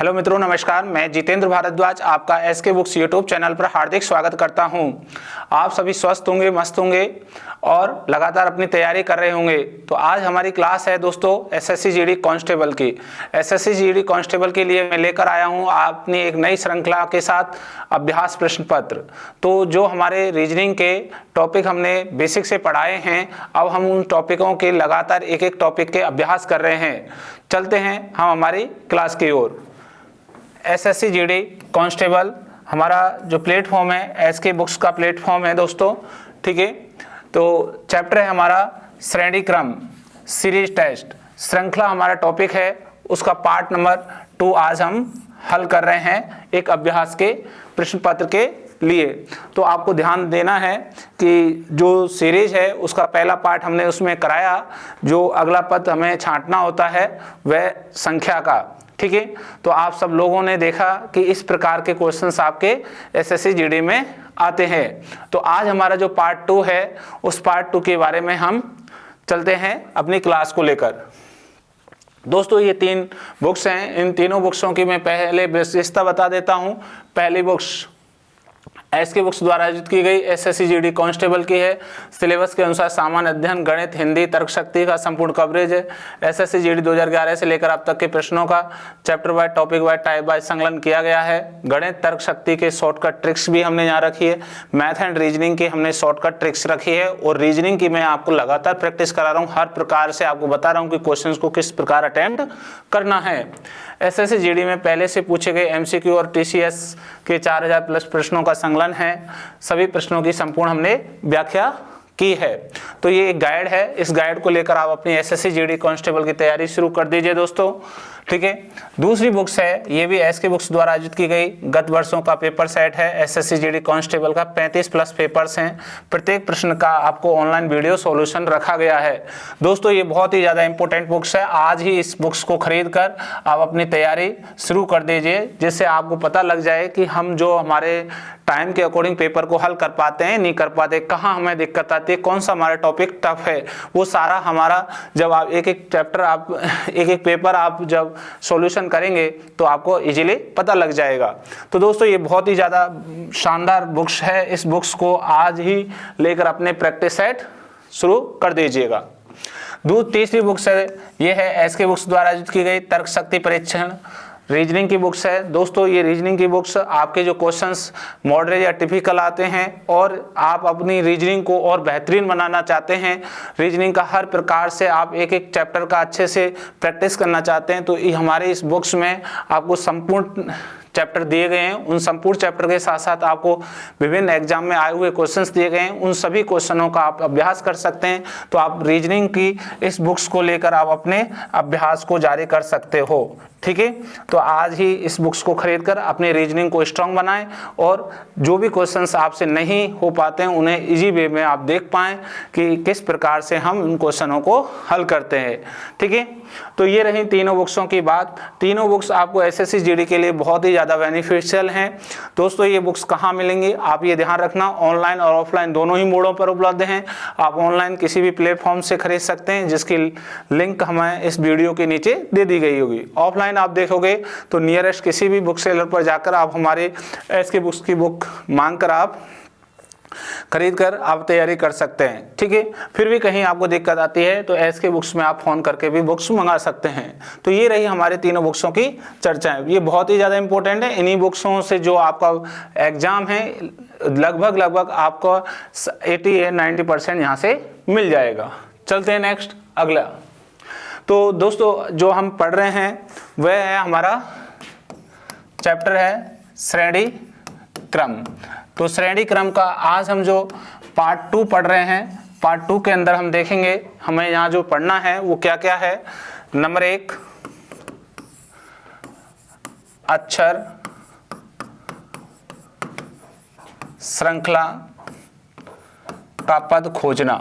Hello मित्रों, नमस्कार। मैं जितेंद्र भारद्वाज आपका एसके बुक्स यूट्यूब चैनल पर हार्दिक स्वागत करता हूं। आप सभी स्वस्थ होंगे, मस्त होंगे और लगातार अपनी तैयारी कर रहे होंगे। तो आज हमारी क्लास है दोस्तों एसएससी जीडी कांस्टेबल की। एसएससी जीडी कांस्टेबल के लिए मैं लेकर आया हूं अपनी एक नई श्रृंखला के साथ अभ्यास प्रश्न पत्र। तो जो हमारे रीजनिंग के टॉपिक हमने बेसिक से पढ़ाए हैं, अब हम उन टॉपिकों के लगातार एक एक टॉपिक के अभ्यास कर रहे हैं। चलते हैं हम हमारी क्लास की ओर। एसएससी जीडी कांस्टेबल हमारा जो प्लेटफॉर्म है एसके बुक्स का प्लेटफॉर्म है दोस्तों, ठीक है। तो चैप्टर है हमारा श्रेणी क्रम सीरीज टेस्ट, श्रृंखला हमारा टॉपिक है, उसका पार्ट नंबर 2 आज हम हल कर रहे हैं एक अभ्यास के प्रश्न पत्र के लिए। तो आपको ध्यान देना है कि जो सीरीज है उसका पहला पार्ट हमने उसमें कराया, जो अगला पद हमें छांटना होता है वह संख्या का, ठीक है। तो आप सब लोगों ने देखा कि इस प्रकार के क्वेश्चंस आपके एसएससी जीडी में आते हैं। तो आज हमारा जो पार्ट 2 है उस पार्ट 2 के बारे में हम चलते हैं अपनी क्लास को लेकर। दोस्तों ये 3 बुक्स हैं, इन तीनों बुक्सों की मैं पहले विशेषता बता देता हूं। पहली बुक्स एसके बुक्स द्वारा आयोजित की गई एसएससी जीडी कांस्टेबल की है। सिलेबस के अनुसार सामान्य अध्ययन, गणित, हिंदी, तर्क शक्ति का संपूर्ण कवरेज है। एसएससी जीडी 2011 से लेकर अब तक के प्रश्नों का chapter wise, topic wise, type wise संकलन किया गया है। गणित, तर्क शक्ति के शॉर्टकट ट्रिक्स भी हमने यहाँ रखी है। मैथ एंड रीजनिंग की हमने शॉर्टकट ट्रिक्स रखी है और रीजनिंग की मैं आपको लगातार प्रैक्टिस करा रहा हूँ। हर प्रकार से आपको बता रहा हूँ कि क्वेश्चन को किस प्रकार अटेम्प्ट करना है। एसएससी जीडी में पहले से पूछे गए एमसीक्यू और टीसीएस के 4000 प्लस प्रश्नों का संकलन है। सभी प्रश्नों की संपूर्ण हमने व्याख्या की है। तो ये एक गाइड है, इस गाइड को लेकर आप अपनी एसएससी जीडी कांस्टेबल की तैयारी शुरू कर दीजिए दोस्तों, ठीक है। दूसरी बुक्स है, ये भी एसके बुक्स द्वारा आयोजित की गई गत वर्षों का पेपर सेट है। एसएससी जीडी कांस्टेबल का 35 प्लस पेपर्स हैं। प्रत्येक प्रश्न का आपको ऑनलाइन वीडियो सॉल्यूशन रखा गया है। दोस्तों ये बहुत ही ज़्यादा इंपॉर्टेंट बुक्स है। आज ही इस बुक्स को खरीद कर आप अपनी तैयारी शुरू कर दीजिए, जिससे आपको पता लग जाए कि हम जो हमारे टाइम के अकॉर्डिंग पेपर को हल कर पाते हैं, नहीं कर पाते, कहाँ हमें दिक्कत आती है, कौन सा हमारा टॉपिक टफ है, वो सारा हमारा जब आप एक एक चैप्टर आप एक एक पेपर आप जब सॉल्यूशन करेंगे तो आपको इजीली पता लग जाएगा। तो दोस्तों ये बहुत ही ज़्यादा शानदार बुक्स है। इस बुक्स को आज ही लेकर अपने प्रैक्टिस सेट शुरू कर दीजिएगा। तीसरी बुक्स है, ये है एसके बुक्स द्वारा आयोजित की गई तर्क शक्ति परीक्षण रीजनिंग की बुक्स है। दोस्तों ये रीजनिंग की बुक्स आपके जो क्वेश्चंस मॉडरेट या टिपिकल आते हैं और आप अपनी रीजनिंग को और बेहतरीन बनाना चाहते हैं, रीजनिंग का हर प्रकार से आप एक एक चैप्टर का अच्छे से प्रैक्टिस करना चाहते हैं, तो हमारे इस बुक्स में आपको संपूर्ण चैप्टर दिए गए हैं। उन संपूर्ण चैप्टर के साथ साथ आपको विभिन्न एग्जाम में आए हुए क्वेश्चंस दिए गए हैं, उन सभी क्वेश्चनों का आप अभ्यास कर सकते हैं। तो आप रीजनिंग की इस बुक्स को लेकर आप अपने अभ्यास को जारी कर सकते हो, ठीक है। तो आज ही इस बुक्स को खरीदकर अपने रीजनिंग को स्ट्रांग बनाएं और जो भी क्वेश्चंस आपसे नहीं हो पाते हैं उन्हें इजी वे में आप देख पाएं कि किस प्रकार से हम उन क्वेश्चनों को हल करते हैं, ठीक है। तो ये रही तीनों बुक्सों की बात। तीनों बुक्स आपको एसएससी जीडी के लिए बहुत ही ज़्यादा बेनिफिशियल हैं। दोस्तों ये बुक्स कहाँ मिलेंगी आप ये ध्यान रखना, ऑनलाइन और ऑफलाइन दोनों ही मोडों पर उपलब्ध हैं। आप ऑनलाइन किसी भी प्लेटफॉर्म से खरीद सकते हैं, जिसकी लिंक हमें इस वीडियो के नीचे दे दी गई होगी। ऑफलाइन आप देखोगे तो नियरेस्ट किसी भी बुक सेलर पर जाकर आप हमारे एसके बुक्स की बुक मांग कर आप खरीद कर आप तैयारी कर सकते हैं, ठीक है। फिर भी कहीं आपको दिक्कत आती है तो एसके बुक्स में आप फोन करके भी बुक्स मंगा सकते हैं। तो ये रही हमारे तीनों बुक्सों की चर्चाएं, ये बहुत ही ज़्यादा इंपॉर्टेंट है। इन्हीं बुक्सों से जो आपका एग्जाम है लगभग आपको 80 या 90% यहाँ से मिल जाएगा। चलते हैं नेक्स्ट अगला। तो दोस्तों जो हम पढ़ रहे हैं वह है हमारा चैप्टर है श्रेणी क्रम। तो श्रेणी क्रम का आज हम जो पार्ट 2 पढ़ रहे हैं, पार्ट 2 के अंदर हम देखेंगे हमें यहाँ जो पढ़ना है वो क्या क्या है। नंबर 1 अक्षर श्रृंखला का पद खोजना,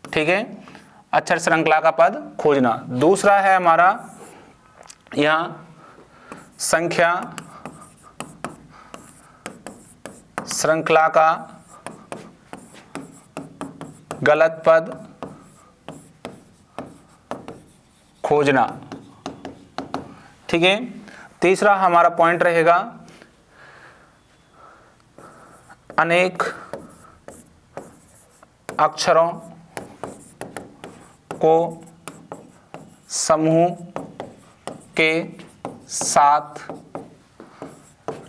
ठीक है। अक्षर श्रृंखला का पद खोजना। दूसरा है हमारा यहाँ संख्या श्रृंखला का गलत पद खोजना। ठीक है, तीसरा हमारा पॉइंट रहेगा अनेक अक्षरों को समूह के साथ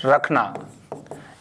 रखना।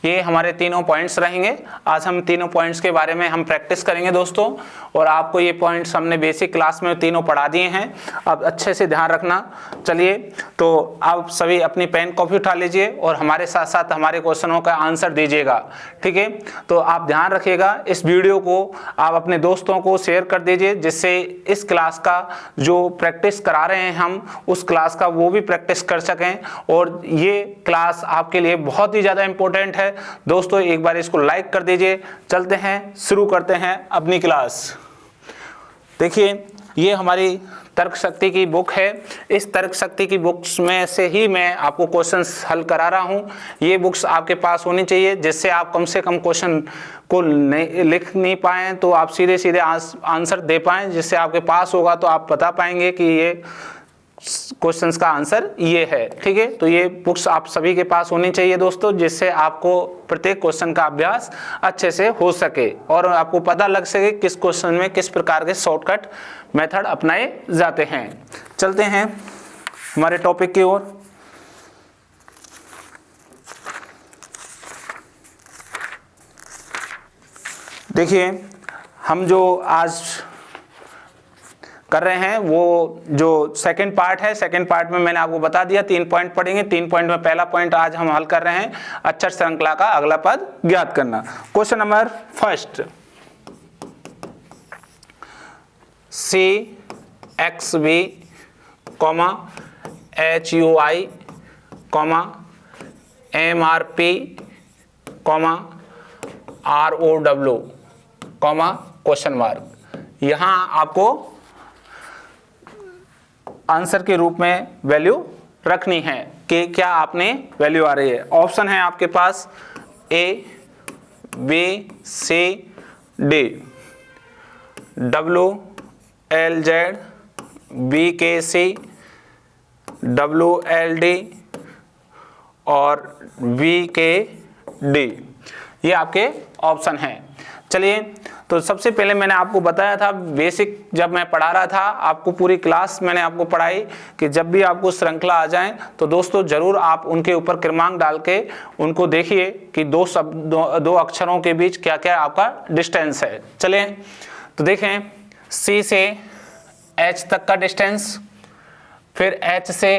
ये हमारे तीनों पॉइंट्स रहेंगे। आज हम तीनों पॉइंट्स के बारे में हम प्रैक्टिस करेंगे दोस्तों, और आपको ये पॉइंट्स हमने बेसिक क्लास में तीनों पढ़ा दिए हैं, अब अच्छे से ध्यान रखना। चलिए, तो आप सभी अपनी पेन कॉपी उठा लीजिए और हमारे साथ साथ हमारे क्वेश्चनों का आंसर दीजिएगा। ठीक है, तो आप ध्यान रखिएगा, इस वीडियो को आप अपने दोस्तों को शेयर कर दीजिए, जिससे इस क्लास का जो प्रैक्टिस करा रहे हैं हम, उस क्लास का वो भी प्रैक्टिस कर सकें। और ये क्लास आपके लिए बहुत ही ज़्यादा इंपॉर्टेंट है दोस्तों। एक बार इसको लाइक कर दीजिए। चलते हैं, शुरू करते हैं अपनी क्लास। देखिए, ये हमारी तर्क शक्ति की बुक है। इस तर्क शक्ति की बुक्स में से ही मैं आपको क्वेश्चंस हल करा रहा हूँ। ये बुक्स आपके पास होनी चाहिए, जिससे आप कम से कम क्वेश्चन को लिख नहीं पाएँ तो आप सीधे सीधे आंसर दे पाएँ। जिससे आपके पास होगा तो आप बता पाएंगे कि ये क्वेश्चंस का आंसर ये है। ठीक है, तो ये बुक्स आप सभी के पास होनी चाहिए दोस्तों, जिससे आपको प्रत्येक क्वेश्चन का अभ्यास अच्छे से हो सके और आपको पता लग सके किस क्वेश्चन में किस प्रकार के शॉर्टकट मेथड अपनाए जाते हैं। चलते हैं हमारे टॉपिक की ओर। देखिए, हम जो आज कर रहे हैं वो जो सेकंड पार्ट है, सेकंड पार्ट में मैंने आपको बता दिया 3 पॉइंट पढ़ेंगे। 3 पॉइंट में पहला पॉइंट आज हम हल कर रहे हैं, अक्षर श्रृंखला का अगला पद ज्ञात करना। Question number first, CXV, HUI, MRP, ROW, question mark. यहाँ आपको आंसर के रूप में वैल्यू रखनी है कि क्या आपने वैल्यू आ रही है। ऑप्शन है आपके पास A, B, C, D, WLZ, BKC, WLD और VKD। ये आपके ऑप्शन हैं। चलिए, तो सबसे पहले मैंने आपको बताया था, बेसिक जब मैं पढ़ा रहा था आपको, पूरी क्लास मैंने आपको पढ़ाई कि जब भी आपको श्रृंखला आ जाए तो दोस्तों जरूर आप उनके ऊपर क्रमांक डाल के उनको देखिए कि दो अक्षरों के बीच क्या क्या आपका डिस्टेंस है। चलें, तो देखें, C से H तक का डिस्टेंस, फिर H से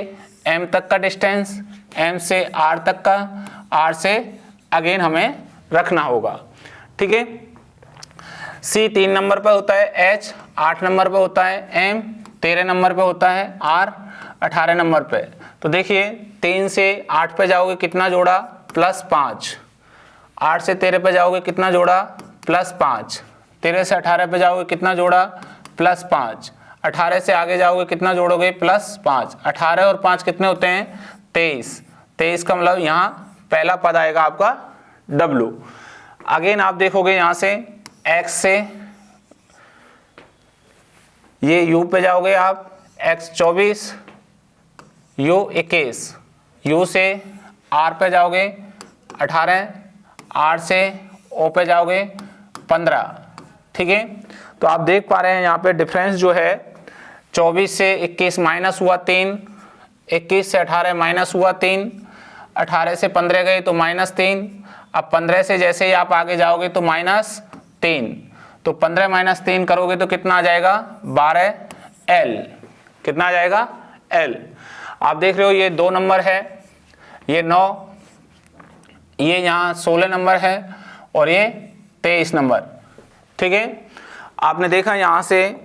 M तक का डिस्टेंस, M से R तक का, R से अगेन हमें रखना होगा। ठीक है, C 3 नंबर पे होता है, H 8 नंबर पे होता है, M 13 नंबर पे होता है, R 18 नंबर पे। तो देखिए, 3 से 8 पे जाओगे कितना जोड़ा, +5। 8 से 13 पे जाओगे कितना जोड़ा, +5। 13 से 18 पे जाओगे कितना जोड़ा, +5। 18 से आगे जाओगे कितना जोड़ोगे, +5। 18 और 5 कितने होते हैं, 23। 23 का मतलब यहाँ पहला पद आएगा आपका W। अगेन आप देखोगे यहाँ से X से ये U पे जाओगे आप, X 24, U 21, U से R पे जाओगे 18, R से O पे जाओगे 15। ठीक है, तो आप देख पा रहे हैं यहाँ पे डिफरेंस जो है, 24 से 21 माइनस हुआ 3, 21 से 18 माइनस हुआ 3, 18 से 15 गए तो -3। अब 15 से जैसे ही आप आगे जाओगे तो -3, तो 15 - 3 करोगे तो कितना आ जाएगा, 12L। कितना आ जाएगा, L। आप देख रहे हो ये 2 नंबर है, ये 9, ये यहाँ 16 नंबर है और ये 23 नंबर। ठीक है, आपने देखा यहाँ से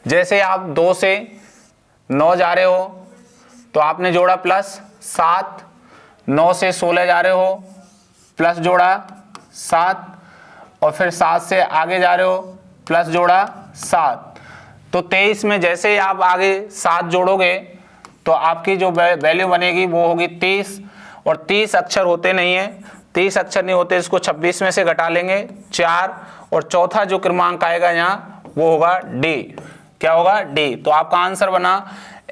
जैसे आप 2 से 9 जा रहे हो तो आपने जोड़ा +7, 9 से 16 जा रहे हो प्लस जोड़ा 7, और फिर 7 से आगे जा रहे हो प्लस जोड़ा 7। तो 23 में जैसे ही आप आगे 7 जोड़ोगे तो आपकी जो वैल्यू बनेगी वो होगी 30, और 30 अक्षर होते नहीं है, 30 अक्षर नहीं होते, इसको 26 में से घटा लेंगे 4, और चौथा जो क्रमांक आएगा यहाँ वो होगा D। क्या होगा? डी। तो आपका आंसर बना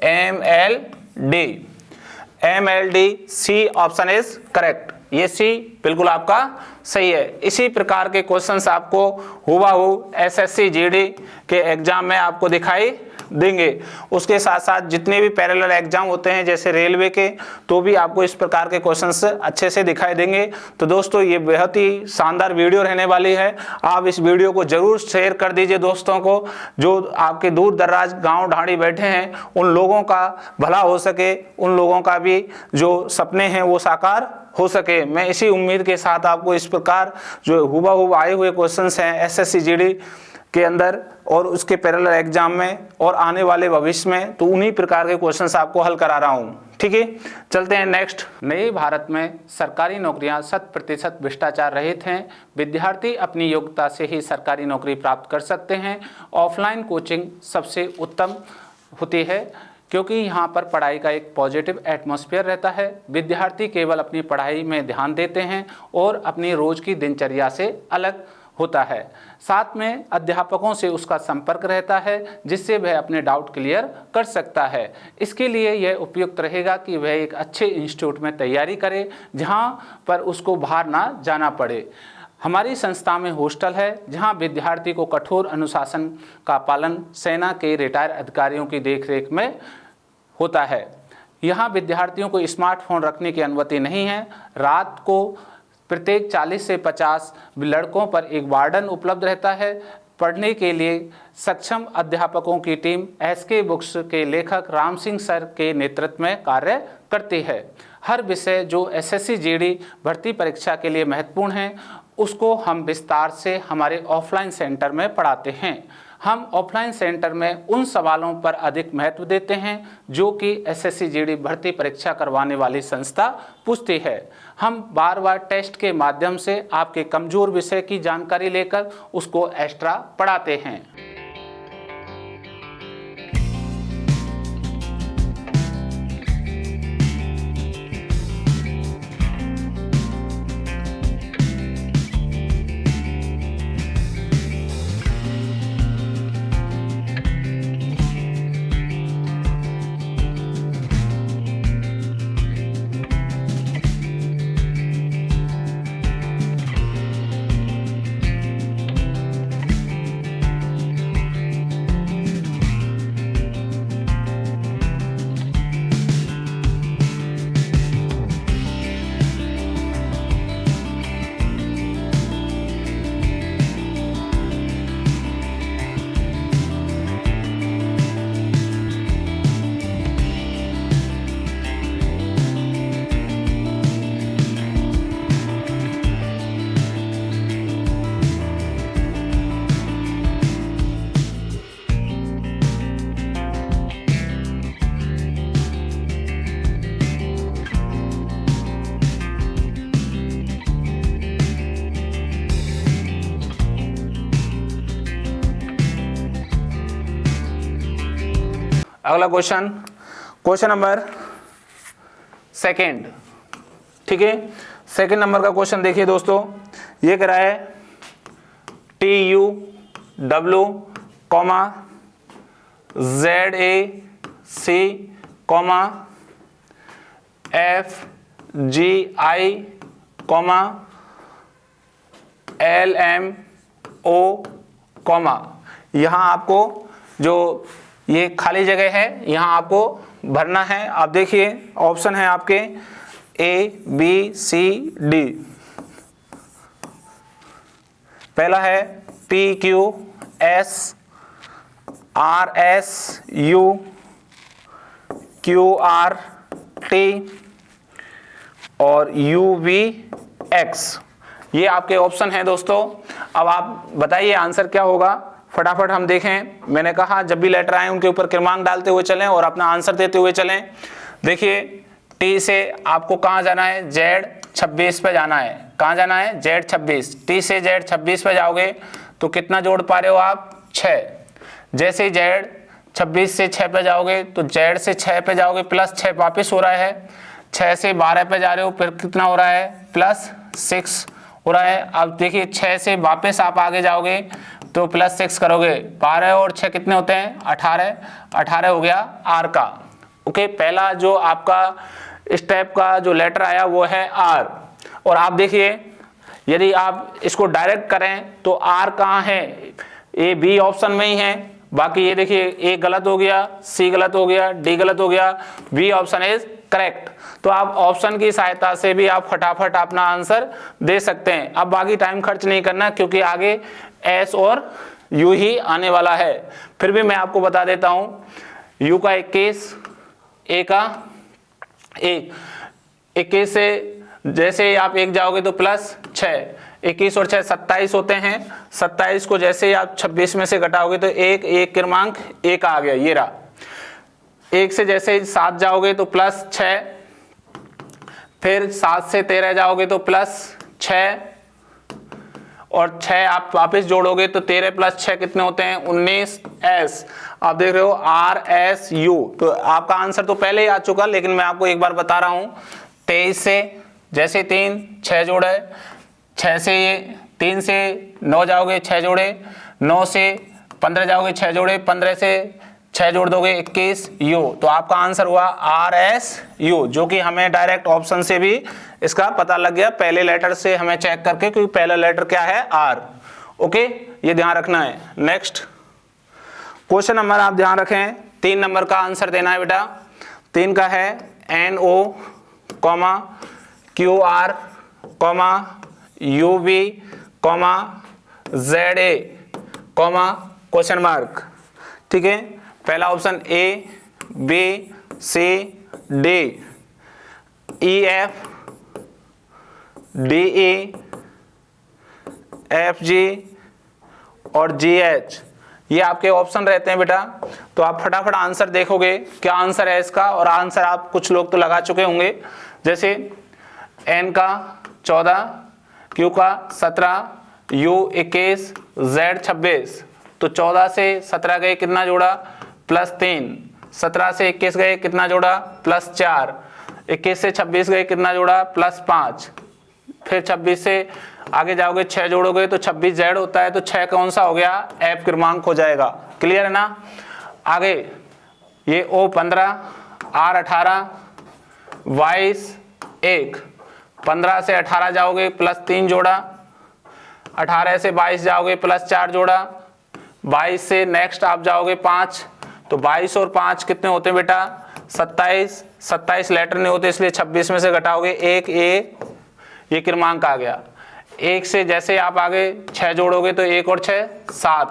MLD। MLD, C option is correct. ये सी बिल्कुल आपका सही है। इसी प्रकार के क्वेश्चंस आपको हुबहू SSC GD के एग्जाम में आपको दिखाई देंगे। उसके साथ साथ जितने भी पैरेलल एग्जाम होते हैं जैसे रेलवे के, तो भी आपको इस प्रकार के क्वेश्चंस अच्छे से दिखाई देंगे। तो दोस्तों ये बेहद ही शानदार वीडियो रहने वाली है। आप इस वीडियो को जरूर शेयर कर दीजिए दोस्तों को, जो आपके दूर दराज गांव ढाणी बैठे हैं उन लोगों का भला हो सके, उन लोगों का भी जो सपने हैं वो साकार हो सके। मैं इसी उम्मीद के साथ आपको इस प्रकार जो हुबहू आए हुए क्वेश्चंस हैं SSC GD के अंदर और उसके पैरेलल एग्जाम में और आने वाले भविष्य में, तो उन्हीं प्रकार के क्वेश्चंस आपको हल करा रहा हूं। ठीक है, चलते हैं नेक्स्ट। नए भारत में सरकारी नौकरियां 100% भ्रष्टाचार रहित हैं। विद्यार्थी अपनी योग्यता से ही सरकारी नौकरी प्राप्त कर सकते हैं। ऑफलाइन कोचिंग सबसे उत्तम होती है क्योंकि यहाँ पर पढ़ाई का एक पॉजिटिव एटमॉस्फेयर रहता है। विद्यार्थी केवल अपनी पढ़ाई में ध्यान देते हैं और अपनी रोज की दिनचर्या से अलग होता है। साथ में अध्यापकों से उसका संपर्क रहता है जिससे वह अपने डाउट क्लियर कर सकता है। इसके लिए यह उपयुक्त रहेगा कि वह एक अच्छे इंस्टीट्यूट में तैयारी करे जहाँ पर उसको बाहर ना जाना पड़े। हमारी संस्था में हॉस्टल है जहां विद्यार्थी को कठोर अनुशासन का पालन सेना के रिटायर अधिकारियों की देखरेख में होता है। यहां विद्यार्थियों को स्मार्टफोन रखने की अनुमति नहीं है। रात को प्रत्येक 40 से 50 लड़कों पर एक वार्डन उपलब्ध रहता है। पढ़ने के लिए सक्षम अध्यापकों की टीम SK बुक्स के लेखक राम सिंह सर के नेतृत्व में कार्य करती है। हर विषय जो SSC GD भर्ती परीक्षा के लिए महत्वपूर्ण है उसको हम विस्तार से हमारे ऑफलाइन सेंटर में पढ़ाते हैं। हम ऑफलाइन सेंटर में उन सवालों पर अधिक महत्व देते हैं जो कि SSC GD भर्ती परीक्षा करवाने वाली संस्था पूछती है। हम बार बार टेस्ट के माध्यम से आपके कमजोर विषय की जानकारी लेकर उसको एक्स्ट्रा पढ़ाते हैं। अगला क्वेश्चन नंबर सेकंड। ठीक है, सेकंड नंबर का क्वेश्चन देखिए दोस्तों, ये कह रहा है TUW, ZAC, FGI, LMO, यहाँ आपको जो ये खाली जगह है यहाँ आपको भरना है। आप देखिए ऑप्शन है आपके ABCD। पहला है PQS RSU QRT और UVX। ये आपके ऑप्शन हैं दोस्तों। अब आप बताइए आंसर क्या होगा, फटाफट हम देखें। मैंने कहा जब भी लेटर आए उनके ऊपर क्रमांक डालते हुए चलें और अपना आंसर देते हुए चलें। देखिए टी से आपको कहाँ जाना है, Z26 पे जाना है। कहाँ जाना है, Z26। टी से Z26 पे जाओगे तो कितना जोड़ पा रहे हो आप, 6। जैसे ही Z26 से 6 पे जाओगे तो Z से 6 पे जाओगे प्लस 6 वापस हो रहा है। 6 से 12 पे जा रहे हो फिर कितना हो रहा है, प्लस 6 हो रहा है। अब देखिए 6 से वापस आप आगे जाओगे तो +6 करोगे 12 और 6 कितने होते हैं 18, 18 हो गया आर का। ओके, पहला जो आपका स्टेप का जो लेटर आया वो है आर। और आप देखिए यदि आप इसको डायरेक्ट करें तो आर कहाँ है, ए बी ऑप्शन में ही है, बाकी ये देखिए ए गलत हो गया, सी गलत हो गया, डी गलत हो गया, बी ऑप्शन इज करेक्ट। तो आप ऑप्शन की सहायता से भी आप फटाफट अपना आंसर दे सकते हैं। अब बाकी टाइम खर्च नहीं करना क्योंकि आगे एस और यू ही आने वाला है। फिर भी मैं आपको बता देता हूं, यू का 21, ए का 1, 21 से जैसे आप 1 जाओगे तो +6, 21 और 6 27 होते हैं। 27 को जैसे ही आप 26 में से घटाओगे तो 1 क्रमांक 1 आ गया, ये रहा। 1 से जैसे ही 7 जाओगे तो +6, फिर 7 से 13 जाओगे तो +6 और 6 आप वापस जोड़ोगे तो 13 + 6 कितने होते हैं 19 एस। आप देख रहे हो RSU। तो आपका आंसर तो पहले ही आ चुका, लेकिन मैं आपको एक बार बता रहा हूं। 23 से जैसे 3 6 जोड़े, 6 से ये 3 से 9 जाओगे 6 जोड़े, 9 से 15 जाओगे 6 जोड़े, 15 से 6 जोड़ दोगे 21 यू। तो आपका आंसर हुआ RSU, जो कि हमें डायरेक्ट ऑप्शन से भी इसका पता लग गया, पहले लेटर से हमें चेक करके, क्योंकि पहला लेटर क्या है R। ओके, ये ध्यान रखना है। नेक्स्ट क्वेश्चन नंबर आप ध्यान रखें, 3 नंबर का आंसर देना है बेटा। 3 का है NO, QR, UV, ZA, question mark. ठीक है, पहला option A, B, C, D, EF, DE, FG और GH, ये आपके ऑप्शन रहते हैं बेटा। तो आप फटाफट आंसर देखोगे क्या आंसर है इसका, और आंसर आप कुछ लोग तो लगा चुके होंगे। जैसे N का 14, Q का 17, U 21, Z 26। तो 14 से 17 गए कितना जोड़ा +3, 17 से 21 गए कितना जोड़ा +4, 21 से 26 गए कितना जोड़ा +5, फिर 26 से आगे जाओगे 6 जोड़ोगे तो 26 Z होता है, तो 6 कौन सा हो गया F क्रमांक हो जाएगा। क्लियर है ना। आगे ये O 15, R 18, 22 1, 15 से 18 जाओगे +3 जोड़ा, 18 से 22 जाओगे +4 जोड़ा, 22 से नेक्स्ट आप जाओगे 5, तो 22 और 5 कितने होते हैं बेटा 27, 27 लेटर नहीं होते इसलिए 26 में से घटाओगे 1 ये क्रमांक आ गया। 1 से जैसे आप आगे 6 जोड़ोगे तो 1 और 6 7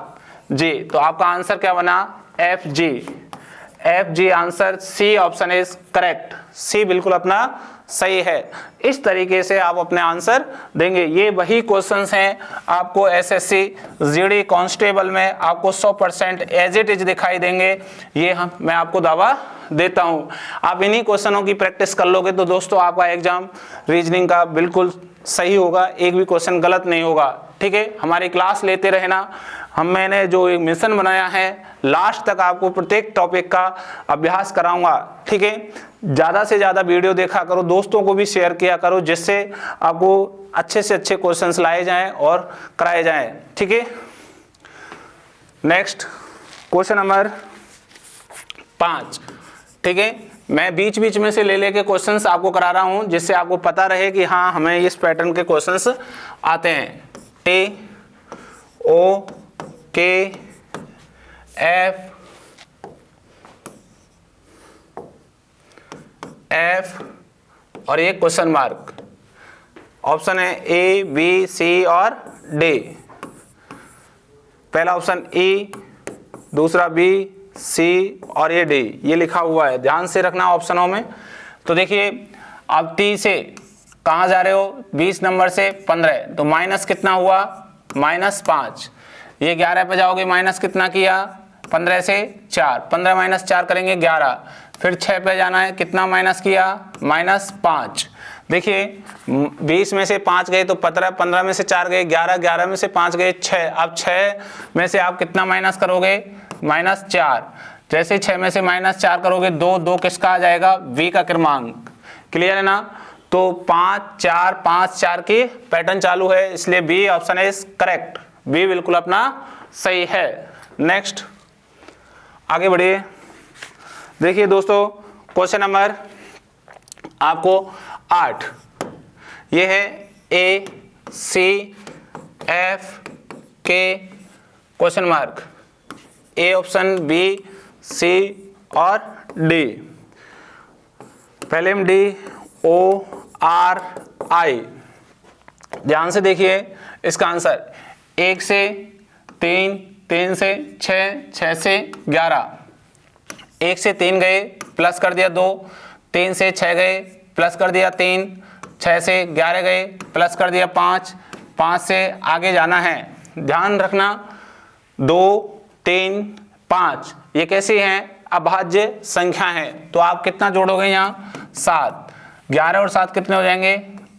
जी। तो आपका आंसर क्या बना FG answer, C option is correct. C बिल्कुल अपना सही है। इस तरीके से आप अपने आंसर देंगे। ये वही क्वेश्चंस हैं आपको SSC GD कांस्टेबल में आपको 100% एज इट इज दिखाई देंगे, ये मैं आपको दावा देता हूं। आप इन्हीं क्वेश्चनों की प्रैक्टिस कर लोगे तो दोस्तों आपका एग्जाम रीजनिंग का बिल्कुल सही होगा, एक भी क्वेश्चन गलत नहीं होगा। ठीक है, हमारी क्लास लेते रहना। मैंने जो एक मिशन बनाया है, लास्ट तक आपको प्रत्येक टॉपिक का अभ्यास कराऊंगा। ठीक है, ज़्यादा से ज़्यादा वीडियो देखा करो, दोस्तों को भी शेयर किया करो, जिससे आपको अच्छे से अच्छे क्वेश्चंस लाए जाएं और कराए जाएं। ठीक है, नेक्स्ट क्वेश्चन नंबर 5। ठीक है, मैं बीच बीच में से ले लेके क्वेश्चंस आपको करा रहा हूं, जिससे आपको पता रहे कि हाँ हमें इस पैटर्न के क्वेश्चंस आते हैं। TOK F और ये क्वेश्चन मार्क। ऑप्शन है A, B, C और D। पहला ऑप्शन E, दूसरा B, C और ये D, ये लिखा हुआ है, ध्यान से रखना ऑप्शनों में। तो देखिए आप T से कहाँ जा रहे हो 20 नंबर से 15, तो माइनस कितना हुआ -5। ये 11 पे जाओगे माइनस कितना किया 15 से 4, 15 - 4 करेंगे 11। फिर 6 पे जाना है, कितना माइनस किया -5। देखिए 20 में से 5 गए तो 15, 15 में से 4 गए 11, 11 में से 5 गए 6। अब 6 में से आप कितना माइनस करोगे -4। जैसे 6 में से -4 करोगे 2 किसका आ जाएगा V का क्रमांक। क्लियर है ना। तो 5 4 5 4 की पैटर्न चालू है, इसलिए B option is correct. B बिल्कुल अपना सही है। नेक्स्ट आगे बढ़िए। देखिए दोस्तों क्वेश्चन नंबर आपको 8, ये है A C F K question mark, A option, B C और डी। पहले में डी ओ आर आई। ध्यान से देखिए इसका आंसर 1 से 3, 3 से 6, 6 से 11, 1 से 3 गए प्लस कर दिया 2, 3 से 6 गए प्लस कर दिया 3, 6 से 11 गए प्लस कर दिया 5, 5 से आगे जाना है। ध्यान रखना 2, 3, 5 ये कैसी हैं? अभाज्य संख्या है। तो आप कितना जोड़ोगे यहाँ? 7। 11 और 7 कितने हो जाएंगे?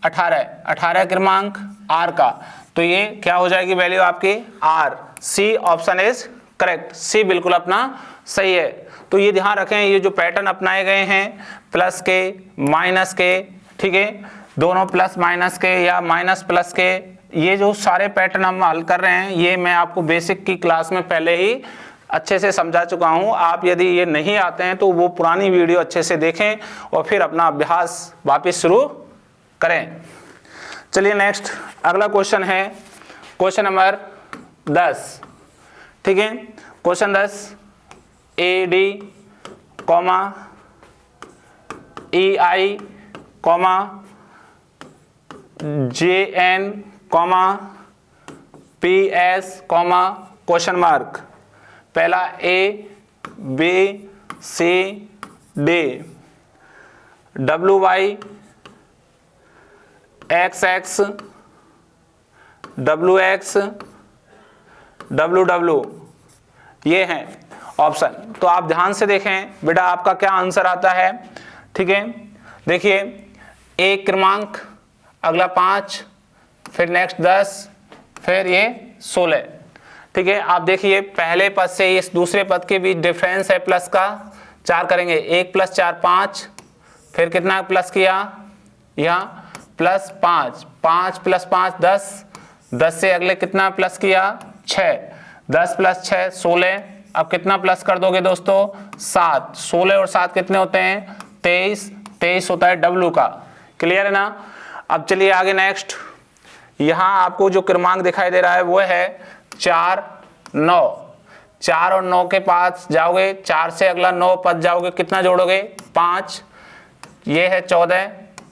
18। 18 क्रमांक आर का, तो ये क्या हो जाएगी वैल्यू आपकी? आर। C option is correct. C बिल्कुल अपना सही है। तो ये ध्यान रखें, ये जो पैटर्न अपनाए गए हैं प्लस के माइनस के, ठीक है, दोनों प्लस माइनस के या माइनस प्लस के, ये जो सारे पैटर्न हम हल कर रहे हैं ये मैं आपको बेसिक की क्लास में पहले ही अच्छे से समझा चुका हूं। आप यदि ये नहीं आते हैं तो वो पुरानी वीडियो अच्छे से देखें और फिर अपना अभ्यास वापस शुरू करें। चलिए नेक्स्ट अगला क्वेश्चन है क्वेश्चन नंबर 10, ठीक है। Question 10 A D comma E I comma J N comma P S comma question mark. पहला A B C D, W Y X X, W X, W W, ये हैं option. तो आप ध्यान से देखें बेटा आपका क्या आंसर आता है, ठीक है। देखिए एक क्रमांक, अगला 5, फिर नेक्स्ट 10, फिर ये 16, ठीक है। आप देखिए पहले पद से इस दूसरे पद के बीच डिफरेंस है प्लस का, 4 करेंगे, 1 + 4 5, फिर कितना प्लस किया यहाँ +5, 5 + 5 10, 10 से अगले कितना प्लस किया 6, 10 + 6 16, अब कितना प्लस कर दोगे दोस्तों 7, 16 और 7 कितने होते हैं 23, 23 होता है डब्ल्यू का। क्लियर है ना। अब चलिए आगे नेक्स्ट, यहाँ आपको जो क्रमांक दिखाई दे रहा है वो है 4 9, 4 और 9 के पास जाओगे, 4 से अगला 9 पद जाओगे, कितना जोड़ोगे 5, ये है 14,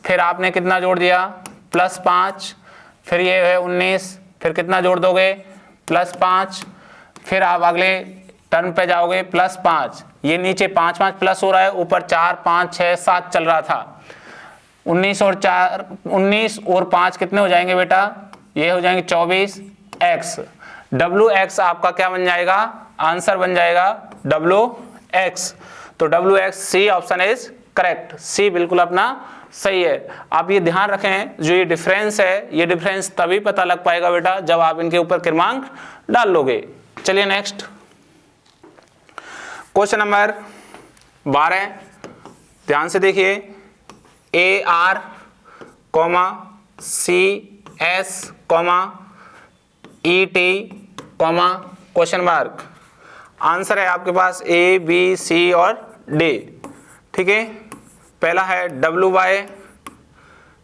फिर आपने कितना जोड़ दिया +5, फिर ये है 19, फिर कितना जोड़ दोगे +5, फिर आप अगले टर्न पे जाओगे +5, ये नीचे 5 5 प्लस हो रहा है, ऊपर 4 5 6 7 चल रहा था, 19 और 5 कितने हो जाएंगे बेटा, ये हो जाएंगे 24 x। डब्ल्यू एक्स आपका क्या बन जाएगा, आंसर बन जाएगा डब्ल्यू एक्स। तो W X C option is correct. C बिल्कुल अपना सही है। आप ये ध्यान रखें जो ये डिफरेंस है, ये डिफरेंस तभी पता लग पाएगा बेटा जब आप इनके ऊपर क्रमांक डाल लोगे। चलिए नेक्स्ट क्वेश्चन नंबर 12, ध्यान से देखिए, A R comma C S comma E T comma question mark. Answer है आपके पास ए बी सी और डी, ठीक है। पहला है W Y,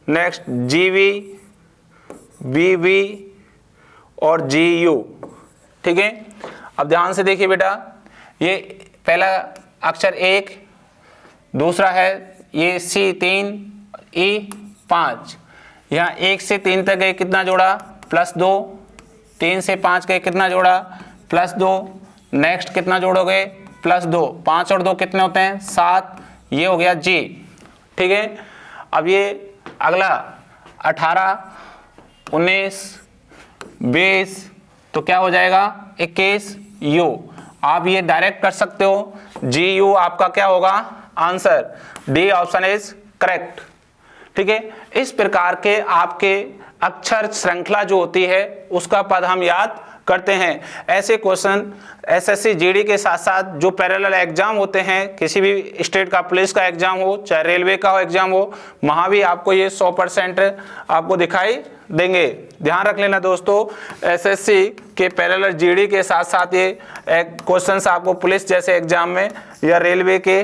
next G V, B V और जी यू, ठीक है। अब ध्यान से देखिए बेटा, ये पहला अक्षर 1, दूसरा है ये सी 3, ई 5, यहाँ 1 से 3 तक गए कितना जोड़ा +2, 3 से 5 गए कितना जोड़ा +2, नेक्स्ट कितना जोड़ोगे +2, 5 और 2 कितने होते हैं 7, ये हो गया जी, ठीक है। अब ये अगला 18 19 20, तो क्या हो जाएगा 21 यू। आप ये डायरेक्ट कर सकते हो, जी यू आपका क्या होगा answer, D option is correct, ठीक है। इस प्रकार के आपके अक्षर श्रृंखला जो होती है उसका पद हम याद करते हैं। ऐसे क्वेश्चन एसएससी जीडी के साथ साथ जो पैरेलल एग्जाम होते हैं, किसी भी स्टेट का पुलिस का एग्जाम हो, चाहे रेलवे का एग्जाम हो, वहाँ भी आपको ये 100% आपको दिखाई देंगे। ध्यान रख लेना दोस्तों, एसएससी के पैरेलल जीडी के साथ साथ ये क्वेश्चंस आपको पुलिस जैसे एग्जाम में या रेलवे के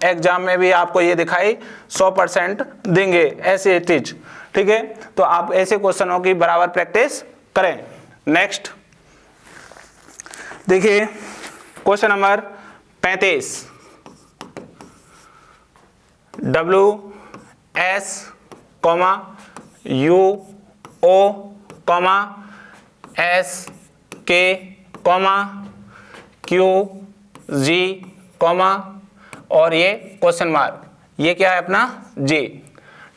एग्जाम में भी आपको ये दिखाई 100% देंगे, ऐसे चीज। ठीक है, तो आप ऐसे क्वेश्चनों की बराबर प्रैक्टिस करें। नेक्स्ट देखिए question number 35, WS, UO, SK, QG, और ये क्वेश्चन मार्क, ये क्या है अपना G।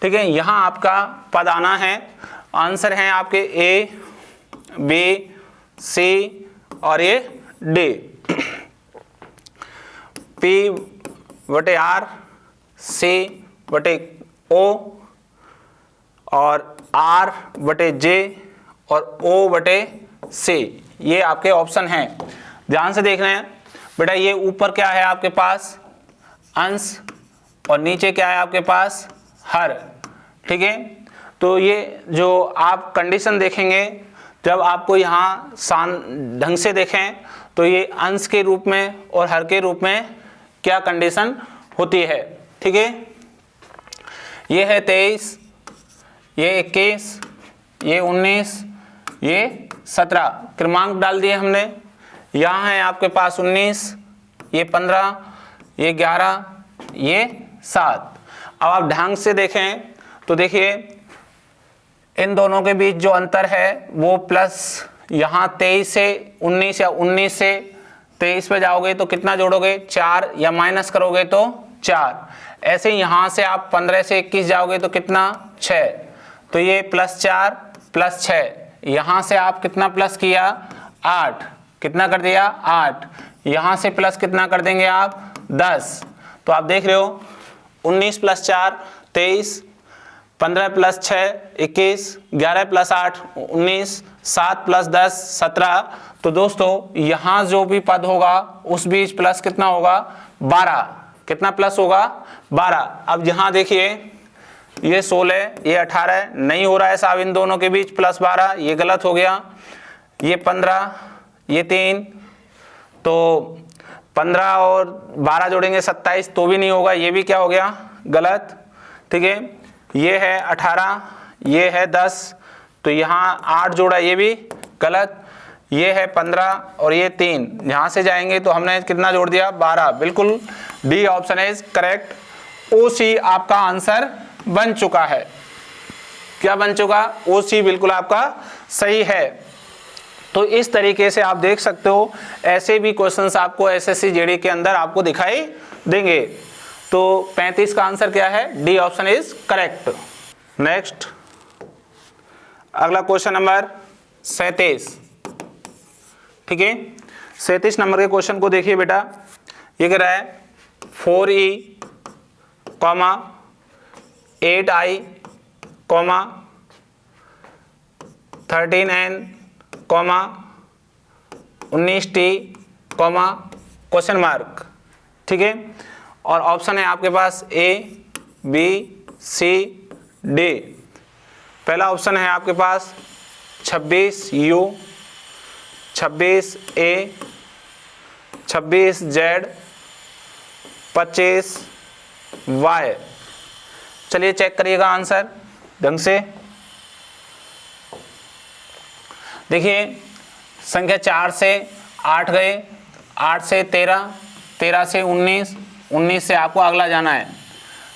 ठीक है, यहां आपका पद आना है। आंसर हैं आपके A, B, C और ये D। P/R, C/O और R/J और O/C, ये आपके ऑप्शन हैं। ध्यान से देख रहे हैं बेटा, ये ऊपर क्या है आपके पास अंश और नीचे क्या है आपके पास हर। ठीक है, तो ये जो आप कंडीशन देखेंगे, जब आपको यहाँ ढंग से देखें तो ये अंश के रूप में और हर के रूप में क्या कंडीशन होती है। ठीक है, ये है 23, ये 21, ये 19, ये 17, क्रमांक डाल दिए हमने। यहाँ है आपके पास 19, ये 15, ये 11, ये 7। अब आप ढंग से देखें तो देखिए इन दोनों के बीच जो अंतर है वो प्लस, यहाँ 23 से 19 या 19 से 23 पे जाओगे तो कितना जोड़ोगे 4, या माइनस करोगे तो 4। ऐसे यहाँ से आप 15 से 21 जाओगे तो कितना 6, तो ये +4 +6। यहाँ से आप कितना प्लस किया 8, कितना कर दिया 8। यहाँ से प्लस कितना कर देंगे आप 10। तो आप देख रहे हो 19 + 4 23, 15 + 6 21, 11 + 8 19, 7 + 10 17। तो दोस्तों यहाँ जो भी पद होगा उस बीच प्लस कितना होगा 12, कितना प्लस होगा 12। अब यहाँ देखिए ये 16, ये 18, नहीं हो रहा है साहब इन दोनों के बीच +12, ये गलत हो गया। ये 15, ये 3, तो 15 और 12 जोड़ेंगे 27, तो भी नहीं होगा, ये भी क्या हो गया गलत। ठीक है, ये है 18, ये है 10, तो यहाँ 8 जोड़ा, ये भी गलत। ये है 15 और ये 3, यहाँ से जाएंगे तो हमने कितना जोड़ दिया 12। बिल्कुल D option is correct. OC आपका आंसर बन चुका है। क्या बन चुका? OC बिल्कुल आपका सही है। तो इस तरीके से आप देख सकते हो, ऐसे भी क्वेश्चंस आपको एसएससी जीडी के अंदर आपको दिखाई देंगे। तो 35 का आंसर क्या है? D option is correct. Next अगला क्वेश्चन नंबर 37। ठीक है, 37 नंबर के क्वेश्चन को देखिए बेटा, ये कह रहा है 4E, 8I, 13N, 19T, question mark. ठीक है, और ऑप्शन है आपके पास A, B, C, D। पहला ऑप्शन है आपके पास 26U, 26A, 26Z, 25Y। चलिए चेक करिएगा आंसर ढंग से। देखिए संख्या 4 से 8 गए, 8 से 13, 13 से 19, 19 से आपको अगला जाना है।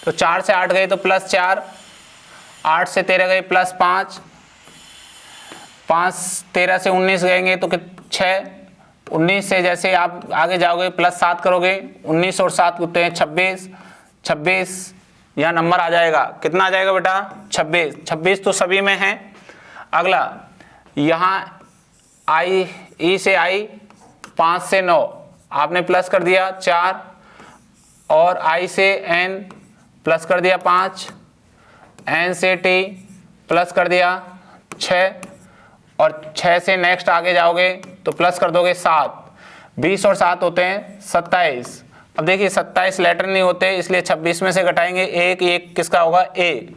तो 4 से 8 गए तो +4, 8 से 13 गए +5, 5 13 से 19 गएंगे तो 6, 19 से जैसे आप आगे जाओगे +7 करोगे, 19 और 7 होते हैं 26, 26 यहाँ नंबर आ जाएगा। कितना आ जाएगा बेटा 26, 26 तो सभी में है। अगला यहाँ E से I 5 से 9 आपने प्लस कर दिया 4, और I से N प्लस कर दिया 5, N से T प्लस कर दिया 6 और 6 से नेक्स्ट आगे जाओगे तो प्लस कर दोगे 7, 20 और 7 होते हैं 27। अब देखिए 27 लेटर नहीं होते इसलिए 26 में से घटाएंगे एक, ये किसका होगा ए,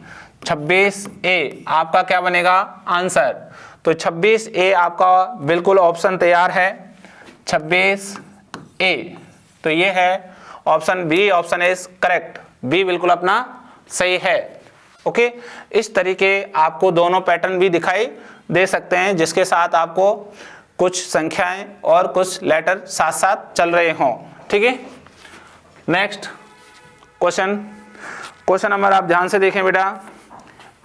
26A आपका क्या बनेगा आंसर। तो 26A आपका बिल्कुल ऑप्शन तैयार है 26A। तो ये है option B, option is correct, B बिल्कुल अपना सही है। ओके, इस तरीके आपको दोनों पैटर्न भी दिखाई दे सकते हैं जिसके साथ आपको कुछ संख्याएं और कुछ लेटर साथ साथ चल रहे हों। ठीक है, नेक्स्ट क्वेश्चन नंबर आप ध्यान से देखें बेटा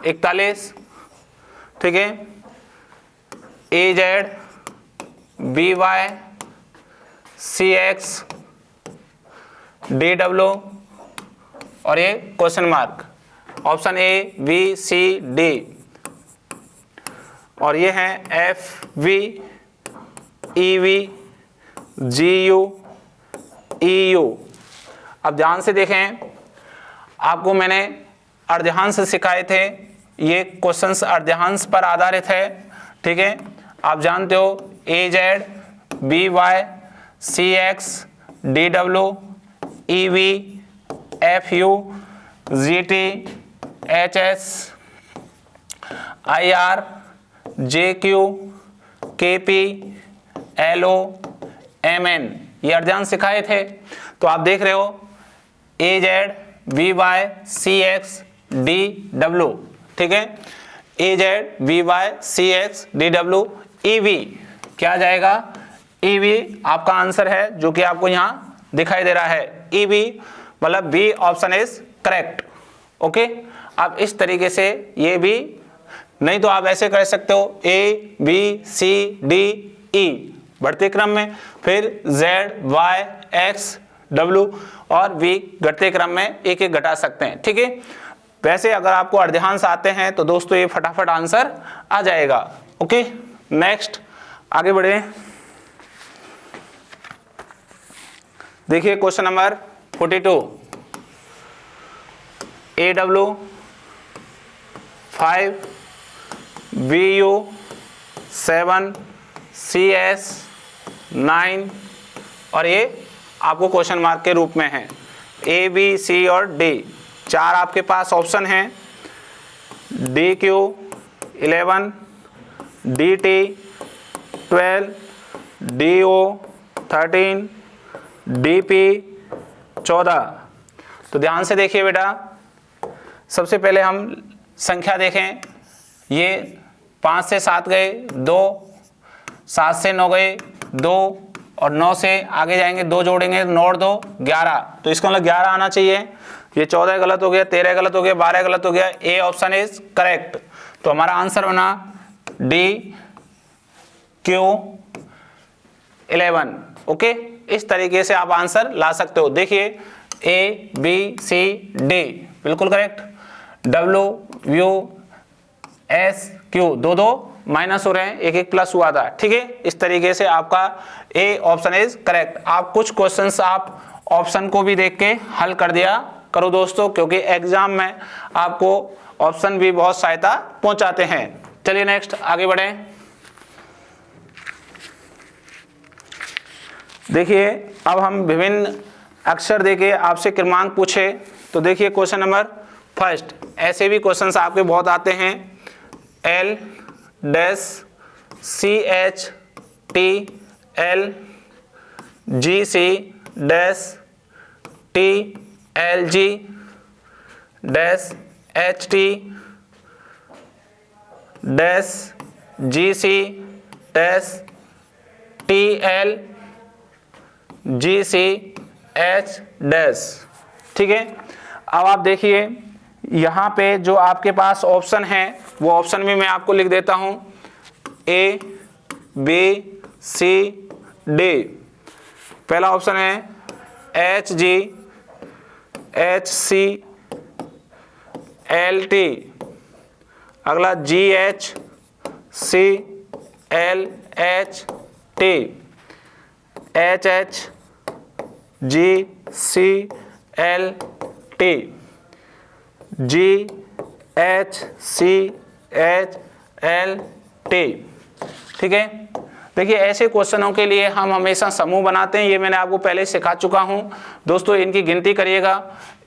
41। ठीक है, AZ BY CX DW और ये question mark, option A B C D और ये हैं FV EV GU EU। अब ध्यान से देखें, आपको मैंने अर्धहांश सिखाए थे, ये क्वेश्चंस अर्धहांश पर आधारित है। ठीक है, आप जानते हो AZ BY CX DW EV FU GT HS IR JQ KP LO MN, ये अर्धहांश सिखाए थे। तो आप देख रहे हो AZ BY CX DW। ठीक है, AZ BY CX DW EV क्या जाएगा, EV आपका आंसर है जो कि आपको यहाँ दिखाई दे रहा है EV, मतलब B option is correct. Okay, आप इस तरीके से ये भी, नहीं तो आप ऐसे कर सकते हो A B C D E बढ़ते क्रम में, फिर Z Y X W और V घटते क्रम में एक एक घटा सकते हैं। ठीक है, वैसे अगर आपको अर्धहांश आते हैं तो दोस्तों ये फटाफट आंसर आ जाएगा। ओके, नेक्स्ट आगे बढ़े, देखिए question number 42। AW 5 BU 7 CS 9 और ये आपको क्वेश्चन मार्क के रूप में है A B C और D। 4 आपके पास ऑप्शन हैं, DQ 11 DT 12 DO 13 DP 14। तो ध्यान से देखिए बेटा, सबसे पहले हम संख्या देखें, ये 5 से 7 गए 2, 7 से 9 गए 2 और 9 से आगे जाएंगे 2 जोड़ेंगे 9 और 2 11। तो इसका मतलब 11 आना चाहिए। ये 14 गलत हो गया, 13 गलत हो गया, 12 गलत हो गया, ए ऑप्शन इज करेक्ट। तो हमारा आंसर बना DQ 11। ओके, इस तरीके से आप आंसर ला सकते हो। देखिए A B C D बिल्कुल correct, W U S Q 2 minus हो रहे हैं, एक प्लस हुआ था। ठीक है, इस तरीके से आपका ए ऑप्शन इज करेक्ट। आप कुछ क्वेश्चंस आप ऑप्शन को भी देख के हल कर दिया करो दोस्तों, क्योंकि एग्जाम में आपको ऑप्शन भी बहुत सहायता पहुंचाते हैं। चलिए नेक्स्ट आगे बढ़ें। देखिए अब हम विभिन्न अक्षर देके आपसे क्रमांक पूछे, तो देखिए क्वेश्चन नंबर फर्स्ट, ऐसे भी क्वेश्चंस आपके बहुत आते हैं। L dash CH T L GC dash T L G dash HT dash GC dash TL GC H dash. ठीक है, अब आप देखिए यहाँ पे जो आपके पास ऑप्शन है वो ऑप्शन भी मैं आपको लिख देता हूँ, A B C D। पहला ऑप्शन है HG HC LT, अगला GH CLH T HH GCLT GHCHLT L T। ठीक है, देखिए ऐसे क्वेश्चनों के लिए हम हमेशा समूह बनाते हैं, ये मैंने आपको पहले सिखा चुका हूं दोस्तों। इनकी गिनती करिएगा,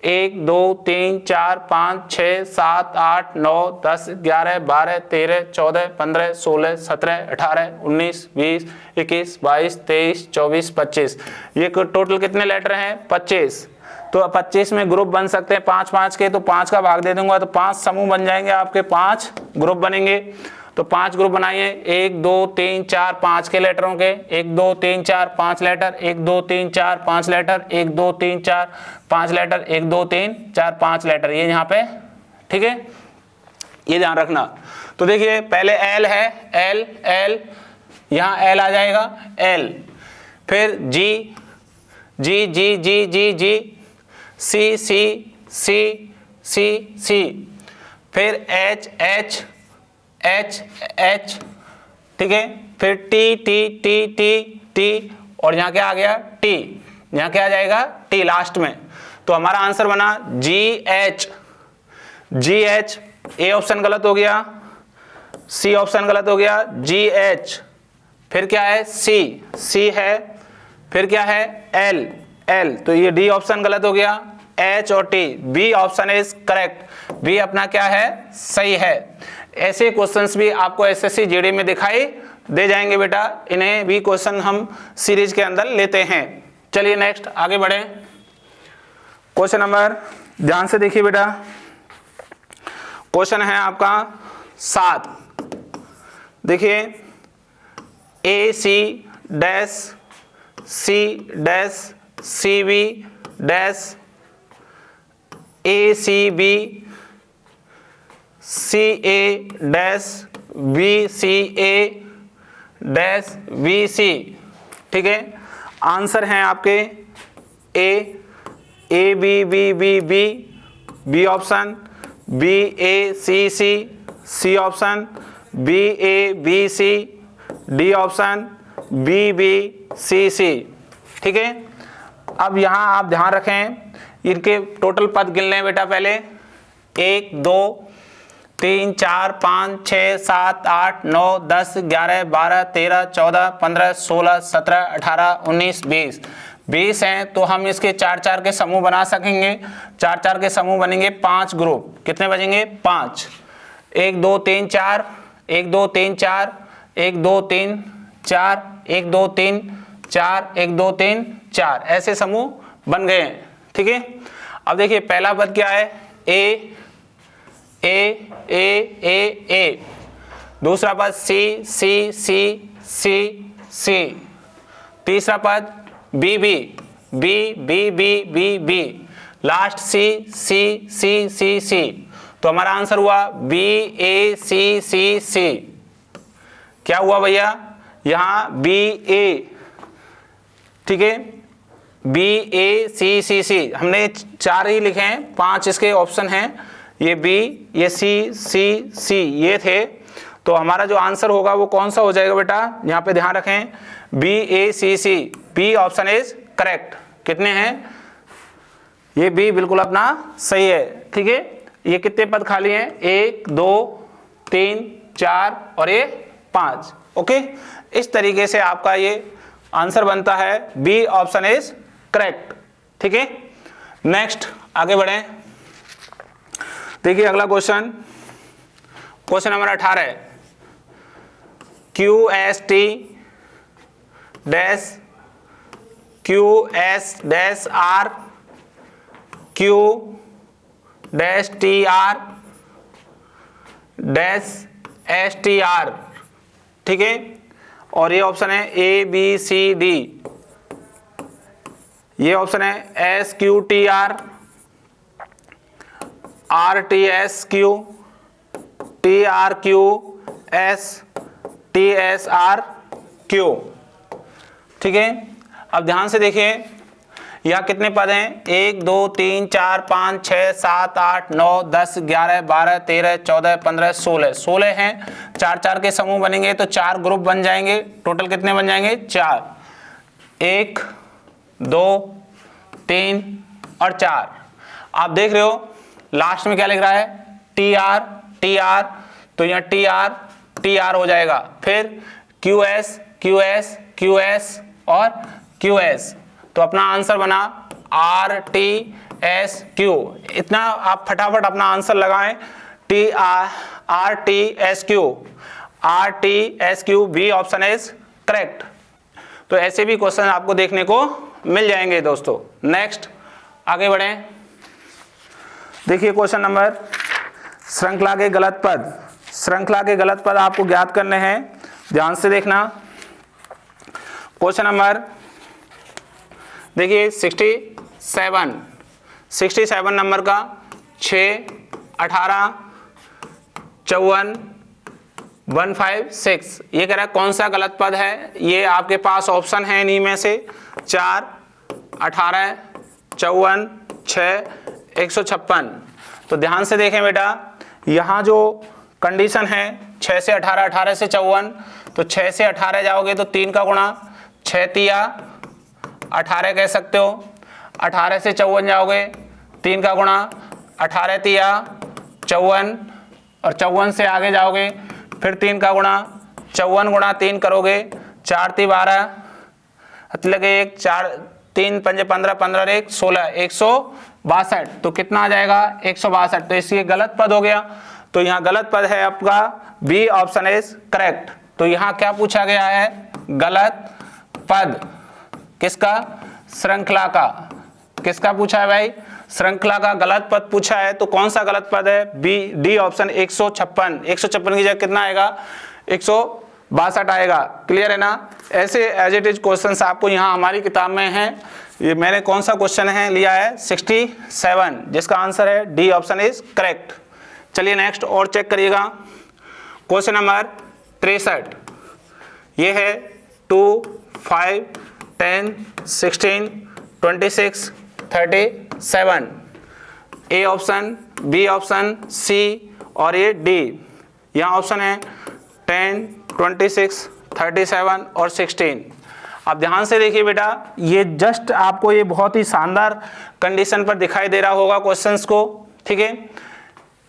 1 2 3 4 5 6 7 8 9 10 11 12 13 14 15 16 17 18 19 20 21 22 23 24 25। ये टोटल कितने लेटर हैं? 25। तो 25 में ग्रुप बन सकते हैं 5 5 के, तो 5 का भाग दे दूंगा तो 5 समूह बन जाएंगे आपके, 5 ग्रुप बनेंगे। तो 5 ग्रुप बनाइए, 1 2 3 4 5 के लेटरों के, 1 2 3 4 5 लेटर, 1 2 3 4 5 लेटर, 1 2 3 4 5 लेटर, 1 2 3 4 5 लेटर, ये यहाँ पे। ठीक है, ये ध्यान रखना। तो देखिए पहले L है, L L, यहाँ L आ जाएगा L, फिर G G G G G G, C C C C C, फिर H H H H, ठीक है, फिर T T T T T, और यहाँ क्या आ गया? T। यहाँ क्या आ जाएगा? T लास्ट में। तो हमारा आंसर बना G H। G H, A option गलत हो गया, C ऑप्शन गलत हो गया, G H, फिर क्या है? C, C है, फिर क्या है? L L, तो ये D ऑप्शन गलत हो गया, H और T, B option is correct, B अपना क्या है? सही है। ऐसे क्वेश्चंस भी आपको एसएससी जीडी में दिखाई दे जाएंगे बेटा, इन्हें भी क्वेश्चन हम सीरीज के अंदर लेते हैं। चलिए नेक्स्ट आगे बढ़े। क्वेश्चन नंबर, ध्यान से देखिए बेटा, क्वेश्चन है आपका 7। देखिए A C dash C dash C B dash A C B C A dash B C A dash B C. ठीक है, आंसर हैं आपके A B B B B, B option, B A C C, C option, B A B C, D option, B B C C. ठीक है, अब यहाँ आप ध्यान रखें, इनके टोटल पद गिन लें बेटा पहले, 1 2 3 4 5 6 7 8 9 10 11 12 13 14 15 16 17 18 19 20 20 हैं। तो हम इसके 4 4 के समूह बना सकेंगे, 4 4 के समूह बनेंगे, 5 ग्रुप, कितने बनेंगे? 5। 1 2 3 4, 1 2 3 4, 1 2 3 4, 1 2 3 4, 1 2 3 4, ऐसे समूह बन गए हैं। ठीक है, अब देखिए पहला पद क्या है? ए ए ए ए ए, दूसरा पद सी सी सी सी सी, तीसरा पद B B B B B B B, last C C C C C. तो हमारा आंसर हुआ बी ए सी सी सी। क्या हुआ भैया? यहाँ बी ए, ठीक है, बी ए सी सी सी, हमने 4 ही लिखे हैं, 5 इसके ऑप्शन हैं, ये बी, ये सी सी सी, ये थे। तो हमारा जो आंसर होगा वो कौन सा हो जाएगा बेटा? यहाँ पे ध्यान रखें, B A C C, B option is correct. कितने हैं? ये बी बिल्कुल अपना सही है। ठीक है, ये कितने पद खाली हैं? 1 2 3 4 और ये 5। ओके, इस तरीके से आपका ये आंसर बनता है, बी ऑप्शन इज करेक्ट। ठीक है, नेक्स्ट आगे बढ़ें। देखिए अगला क्वेश्चन, क्वेश्चन नंबर 18 है, Q S T dash Q S dash R Q dash T R dash S T R. ठीक है, और ये ऑप्शन है ए बी सी डी, ये ऑप्शन है S Q T R, R T S Q, T R Q S, T S R Q. ठीक है, अब ध्यान से देखिए यहाँ कितने पद हैं? 1 2 3 4 5 6 7 8 9 10 11 12 13 14 15 16, 16 हैं। 4 4 के समूह बनेंगे तो 4 ग्रुप बन जाएंगे। टोटल कितने बन जाएंगे? 4, 1 2 3 और 4। आप देख रहे हो लास्ट में क्या लिख रहा है? टी आर, टी आर, तो यहाँ टी आर TR हो जाएगा, फिर QS QS QS और QS। तो अपना आंसर बना RTSQ। इतना आप फटाफट अपना आंसर लगाएं, RTSQ B option is correct. तो ऐसे भी क्वेश्चन आपको देखने को मिल जाएंगे दोस्तों। नेक्स्ट आगे बढ़ें। देखिए क्वेश्चन नंबर, श्रृंखला के गलत पद। श्रृंखला के गलत पद आपको ज्ञात करने हैं, ध्यान से देखना। क्वेश्चन नंबर देखिए 67 नंबर का 6, 18, 54, 156 ये कह रहा है कौन सा गलत पद है। ये आपके पास ऑप्शन है इन्हीं में से 4, 18, 54, 6, 156। तो ध्यान से देखें बेटा, यहाँ जो कंडीशन है 6 से 18, 18 से 54, तो 6 से 18 जाओगे तो 3 का गुणा 6 तिया 18 कह सकते हो। 18 से 54 जाओगे 3 का गुणा 18 तिया 54, और 54 से आगे जाओगे फिर 3 का गुणा 54 गुणा 3 करोगे 4 ती 12 लगे 1, 4 3 पंजे 15, 15 1 16, 162। तो कितना आ जाएगा 162। तो इसलिए गलत पद हो गया। तो यहाँ गलत पद है आपका बी ऑप्शन इज करेक्ट। तो यहाँ क्या पूछा गया है, गलत पद किसका, श्रृंखला का। किसका पूछा है भाई, श्रृंखला का गलत पद पूछा है। तो कौन सा गलत पद है, बी डी ऑप्शन 156। 156 की जगह कितना आएगा 162 आएगा। क्लियर है ना। ऐसे एज इट इज क्वेश्चंस आपको यहाँ हमारी किताब में हैं। ये मैंने कौन सा क्वेश्चन है लिया है 67, जिसका आंसर है डी ऑप्शन इज करेक्ट। चलिए नेक्स्ट और चेक करिएगा। क्वेश्चन नंबर 63 ये है 2, 5, 10, 16, 26, 37। ए ऑप्शन, बी ऑप्शन, सी और ये डी। यहाँ ऑप्शन है 10, 26, 37 और 16। आप ध्यान से देखिए बेटा, ये जस्ट आपको ये बहुत ही शानदार कंडीशन पर दिखाई दे रहा होगा क्वेश्चंस को। ठीक है,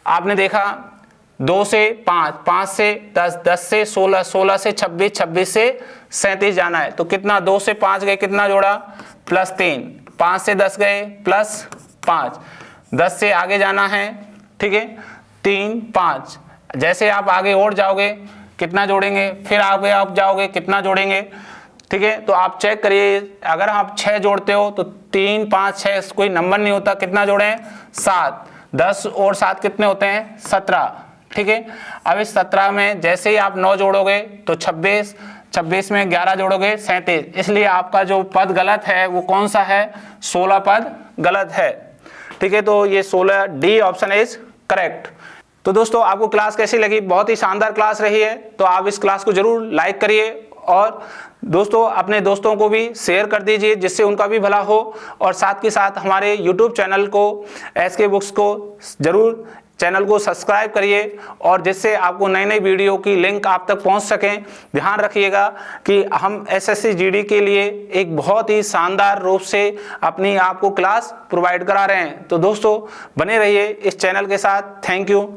आपने देखा 2 से 5, 5 से 10, 10 से 16, 16 से 26, 26 से 37 जाना है। तो कितना 2 से 5 गए, कितना जोड़ा +3, 5 से 10 गए +5, 10 से आगे जाना है। ठीक है, 3, 5। जैसे आप आगे और जाओगे कितना जोड़ेंगे, फिर आगे आप जाओगे कितना जोड़ेंगे। ठीक है, तो आप चेक करिए, अगर आप 6 जोड़ते हो तो 3, 5, 6 कोई नंबर नहीं होता, कितना जोड़ें 7, 10 और 7 कितने होते हैं 17। ठीक है, अब इस 17 में जैसे ही आप 9 जोड़ोगे तो 26, 26 में 11 जोड़ोगे 37। इसलिए आपका जो पद गलत है वो कौन सा है, 16 पद गलत है। ठीक है, तो ये 16 डी ऑप्शन इज करेक्ट। तो दोस्तों आपको क्लास कैसी लगी, बहुत ही शानदार क्लास रही है। तो आप इस क्लास को जरूर लाइक करिए और दोस्तों अपने दोस्तों को भी शेयर कर दीजिए जिससे उनका भी भला हो। और साथ के साथ हमारे यूट्यूब चैनल को SK बुक्स को जरूर चैनल को सब्सक्राइब करिए, और जिससे आपको नई नई वीडियो की लिंक आप तक पहुंच सकें। ध्यान रखिएगा कि हम SSC GD के लिए एक बहुत ही शानदार रूप से अपनी आपको क्लास प्रोवाइड करा रहे हैं। तो दोस्तों बने रहिए इस चैनल के साथ। Thank you.